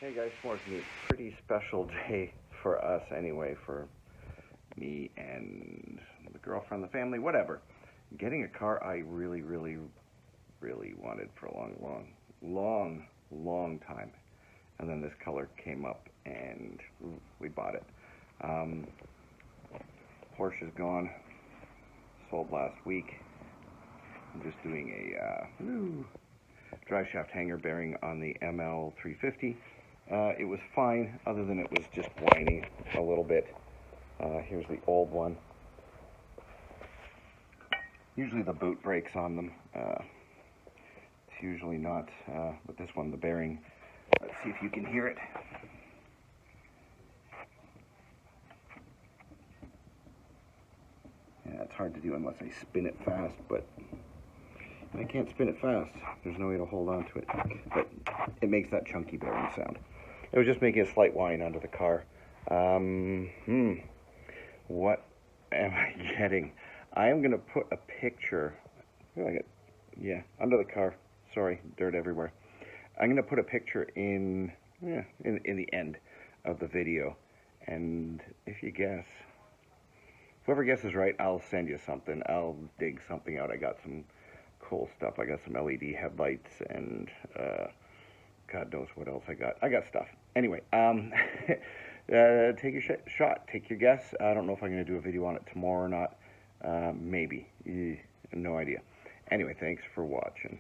Hey guys, tomorrow's gonna be a pretty special day for us anyway, for me and the girlfriend, the family, whatever. Getting a car I really wanted for a long time. And then this color came up and we bought it. Porsche is gone, sold last week. I'm just doing a drive shaft hanger bearing on the ML 350. It was fine, other than it was just whining a little bit. Here's the old one. Usually the boot breaks on them. It's usually not, but this one, the bearing. Let's see if you can hear it. Yeah, it's hard to do unless I spin it fast, but I can't spin it fast. There's no way to hold on to it. But it makes that chunky bearing sound. It was just making a slight whine under the car. What am I getting? I am going to put a picture. Under the car. Sorry, dirt everywhere. I'm going to put a picture in the end of the video. And if you guess, whoever guesses right, I'll send you something. I'll dig something out. I got some cool stuff. I got some LED headlights and God knows what else I got. I got stuff. Anyway, take your shot. Take your guess. I don't know if I'm going to do a video on it tomorrow or not. Maybe. No idea. Anyway, thanks for watching.